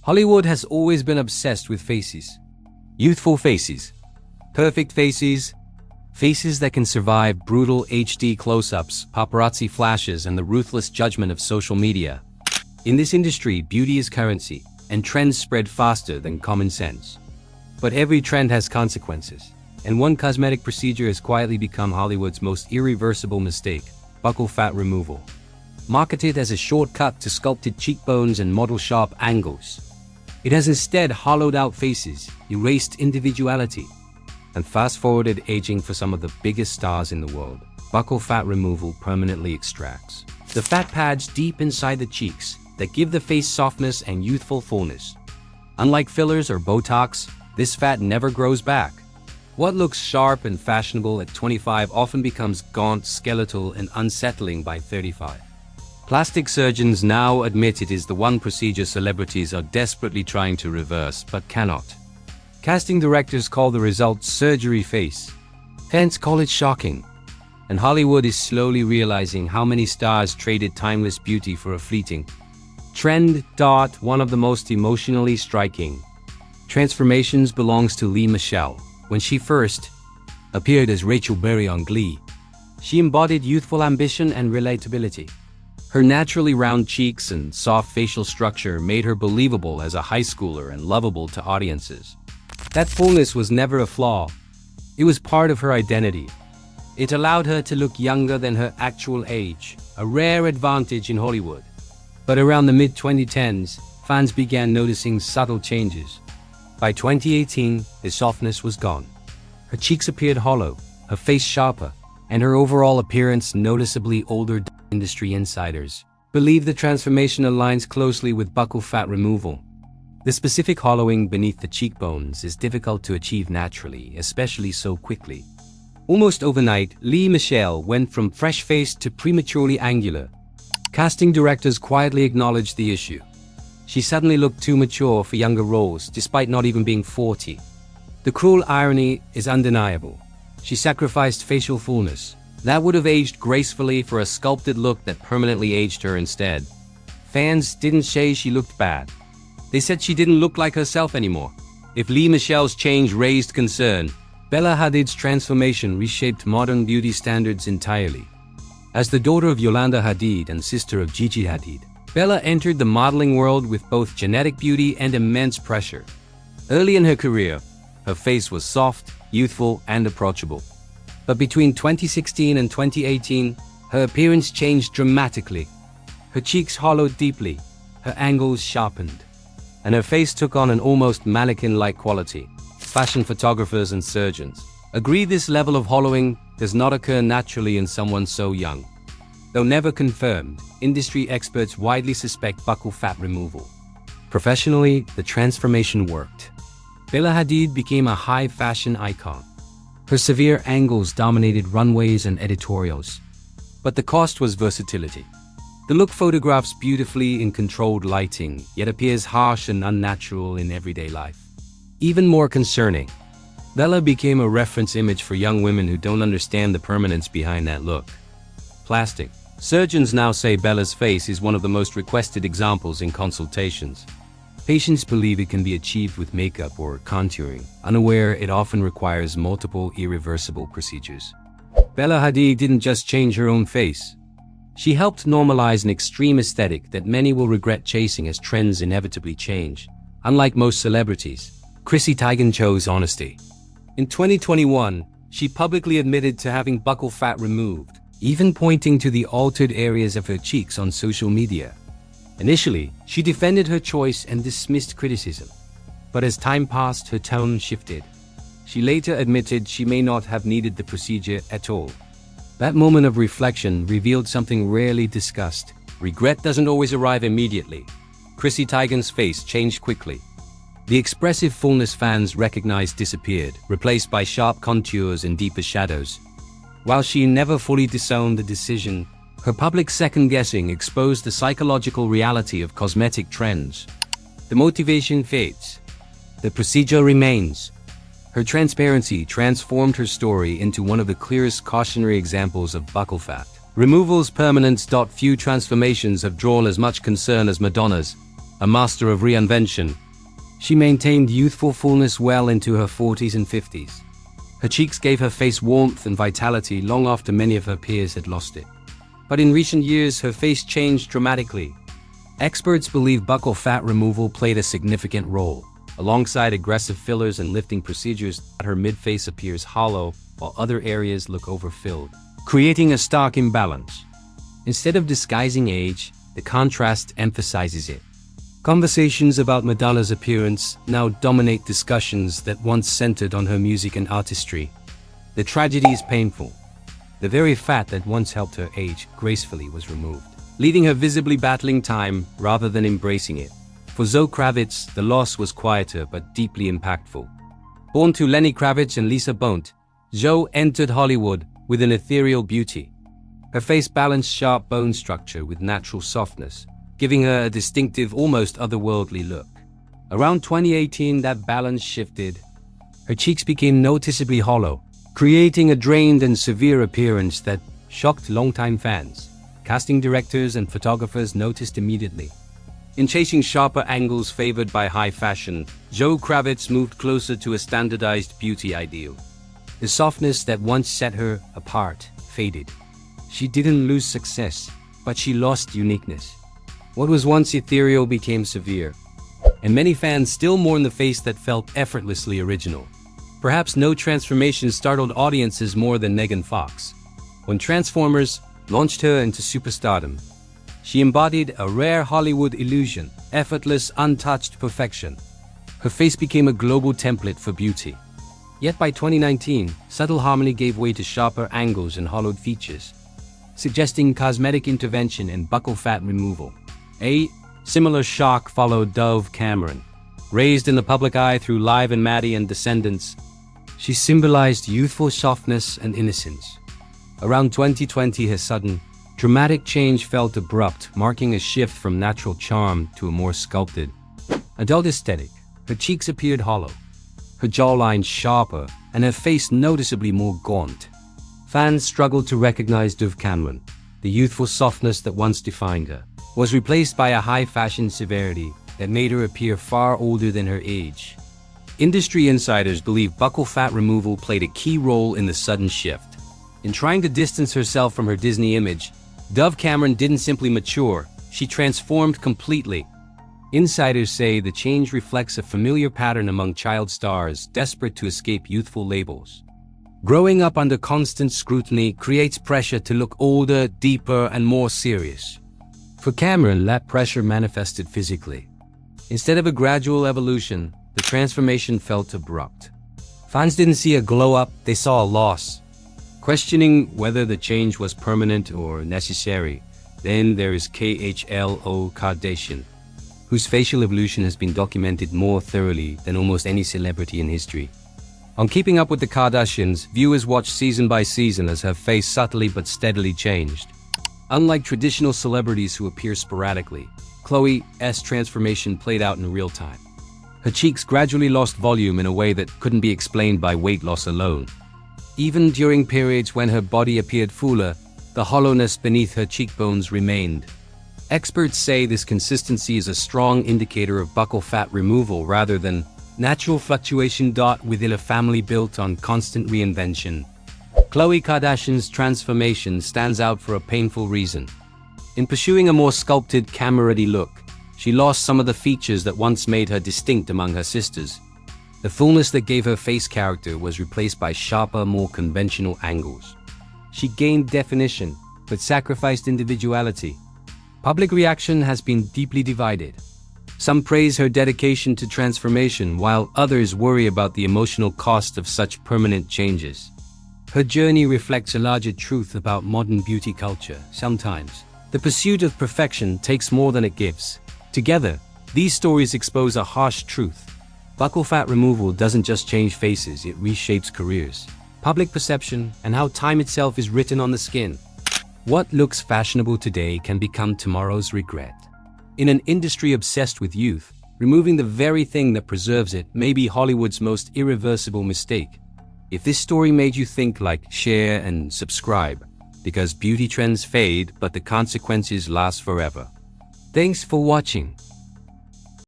Hollywood has always been obsessed with faces. Youthful faces. Perfect faces. Faces that can survive brutal HD close-ups, paparazzi flashes, and the ruthless judgment of social media. In this industry, beauty is currency, and trends spread faster than common sense. But every trend has consequences, and one cosmetic procedure has quietly become Hollywood's most irreversible mistake: buccal fat removal. Marketed as a shortcut to sculpted cheekbones and model-sharp angles, it has instead hollowed out faces, erased individuality, and fast-forwarded aging for some of the biggest stars in the world. Buccal fat removal permanently extracts the fat pads deep inside the cheeks that give the face softness and youthful fullness. Unlike fillers or Botox, this fat never grows back. What looks sharp and fashionable at 25 often becomes gaunt, skeletal, and unsettling by 35. Plastic surgeons now admit it is the one procedure celebrities are desperately trying to reverse but cannot. Casting directors call the result surgery face. Fans call it shocking. And Hollywood is slowly realizing how many stars traded timeless beauty for a fleeting trend. One of the most emotionally striking transformations belongs to Lea Michele. When she first appeared as Rachel Berry on Glee, she embodied youthful ambition and relatability. Her naturally round cheeks and soft facial structure made her believable as a high schooler and lovable to audiences. That fullness was never a flaw. It was part of her identity. It allowed her to look younger than her actual age, a rare advantage in Hollywood. But around the mid-2010s, fans began noticing subtle changes. By 2018, the softness was gone. Her cheeks appeared hollow, her face sharper, and her overall appearance noticeably older. Industry insiders believe the transformation aligns closely with buccal fat removal. The specific hollowing beneath the cheekbones is difficult to achieve naturally, especially so quickly. Almost overnight, Lea Michele went from fresh-faced to prematurely angular. Casting directors quietly acknowledged the issue. She suddenly looked too mature for younger roles, despite not even being 40. The cruel irony is undeniable. She sacrificed facial fullness that would have aged gracefully for a sculpted look that permanently aged her instead. Fans didn't say she looked bad. They said she didn't look like herself anymore. If Lea Michele's change raised concern, Bella Hadid's transformation reshaped modern beauty standards entirely. As the daughter of Yolanda Hadid and sister of Gigi Hadid, Bella entered the modeling world with both genetic beauty and immense pressure. Early in her career, her face was soft, youthful, and approachable. But between 2016 and 2018, her appearance changed dramatically. Her cheeks hollowed deeply, her angles sharpened, and her face took on an almost mannequin-like quality. Fashion photographers and surgeons agree this level of hollowing does not occur naturally in someone so young. Though never confirmed, industry experts widely suspect buccal fat removal. Professionally, the transformation worked. Bella Hadid became a high-fashion icon. Her severe angles dominated runways and editorials. But the cost was versatility. The look photographs beautifully in controlled lighting, yet appears harsh and unnatural in everyday life. Even more concerning, Bella became a reference image for young women who don't understand the permanence behind that look. Plastic surgeons now say Bella's face is one of the most requested examples in consultations. Patients believe it can be achieved with makeup or contouring, unaware it often requires multiple irreversible procedures. Bella Hadid didn't just change her own face. She helped normalize an extreme aesthetic that many will regret chasing as trends inevitably change. Unlike most celebrities, Chrissy Teigen chose honesty. In 2021, she publicly admitted to having buccal fat removed, even pointing to the altered areas of her cheeks on social media. Initially, she defended her choice and dismissed criticism. But as time passed, her tone shifted. She later admitted she may not have needed the procedure at all. That moment of reflection revealed something rarely discussed. Regret doesn't always arrive immediately. Chrissy Teigen's face changed quickly. The expressive fullness fans recognized disappeared, replaced by sharp contours and deeper shadows. While she never fully disowned the decision, her public second-guessing exposed the psychological reality of cosmetic trends. The motivation fades. The procedure remains. Her transparency transformed her story into one of the clearest cautionary examples of buccal fat removal's permanence. Few transformations have drawn as much concern as Madonna's. a master of reinvention. She maintained youthful fullness well into her 40s and 50s. Her cheeks gave her face warmth and vitality long after many of her peers had lost it. But in recent years, her face changed dramatically. Experts believe buccal fat removal played a significant role. Alongside aggressive fillers and lifting procedures, her mid-face appears hollow, while other areas look overfilled, creating a stark imbalance. Instead of disguising age, the contrast emphasizes it. Conversations about Madonna's appearance now dominate discussions that once centered on her music and artistry. The tragedy is painful. The very fat that once helped her age gracefully was removed, leaving her visibly battling time rather than embracing it. For Zoe Kravitz, the loss was quieter but deeply impactful. Born to Lenny Kravitz and Lisa Bonet, Zoe entered Hollywood with an ethereal beauty. Her face balanced sharp bone structure with natural softness, giving her a distinctive, almost otherworldly look. Around 2018, that balance shifted. Her cheeks became noticeably hollow, creating a drained and severe appearance that shocked longtime fans. Casting directors and photographers noticed immediately. In chasing sharper angles favored by high fashion, Zoe Kravitz moved closer to a standardized beauty ideal. The softness that once set her apart faded. She didn't lose success, but she lost uniqueness. What was once ethereal became severe, and many fans still mourn the face that felt effortlessly original. Perhaps no transformation startled audiences more than Megan Fox. When Transformers launched her into superstardom, she embodied a rare Hollywood illusion, effortless, untouched perfection. Her face became a global template for beauty. Yet by 2019, subtle harmony gave way to sharper angles and hollowed features, suggesting cosmetic intervention and buccal fat removal. A similar shock followed Dove Cameron. Raised in the public eye through Live and Maddie and Descendants, she symbolized youthful softness and innocence. Around 2020, her sudden, dramatic change felt abrupt, marking a shift from natural charm to a more sculpted, adult aesthetic. Her cheeks appeared hollow, her jawline sharper, and her face noticeably more gaunt. Fans struggled to recognize Dove Cameron. The youthful softness that once defined her was replaced by a high-fashion severity that made her appear far older than her age. Industry insiders believe buccal fat removal played a key role in the sudden shift. In trying to distance herself from her Disney image, Dove Cameron didn't simply mature, she transformed completely. Insiders say the change reflects a familiar pattern among child stars desperate to escape youthful labels. Growing up under constant scrutiny creates pressure to look older, deeper, and more serious. For Cameron, that pressure manifested physically. Instead of a gradual evolution, the transformation felt abrupt. Fans didn't see a glow-up, they saw a loss. Questioning whether the change was permanent or necessary, then there is Khloe Kardashian, whose facial evolution has been documented more thoroughly than almost any celebrity in history. On Keeping Up with the Kardashians, viewers watched season by season as her face subtly but steadily changed. Unlike traditional celebrities who appear sporadically, Khloe's transformation played out in real time. Her cheeks gradually lost volume in a way that couldn't be explained by weight loss alone. Even during periods when her body appeared fuller, the hollowness beneath her cheekbones remained. Experts say this consistency is a strong indicator of buccal fat removal rather than natural fluctuation. Within a family built on constant reinvention, Khloe Kardashian's transformation stands out for a painful reason. In pursuing a more sculpted, camera-ready look, she lost some of the features that once made her distinct among her sisters. The fullness that gave her face character was replaced by sharper, more conventional angles. She gained definition, but sacrificed individuality. Public reaction has been deeply divided. Some praise her dedication to transformation, while others worry about the emotional cost of such permanent changes. Her journey reflects a larger truth about modern beauty culture. Sometimes, the pursuit of perfection takes more than it gives. Together, these stories expose a harsh truth. Buccal fat removal doesn't just change faces, it reshapes careers, public perception, and how time itself is written on the skin. What looks fashionable today can become tomorrow's regret. In an industry obsessed with youth, removing the very thing that preserves it may be Hollywood's most irreversible mistake. If this story made you think, like, share, and subscribe, because beauty trends fade, but the consequences last forever. Thanks for watching.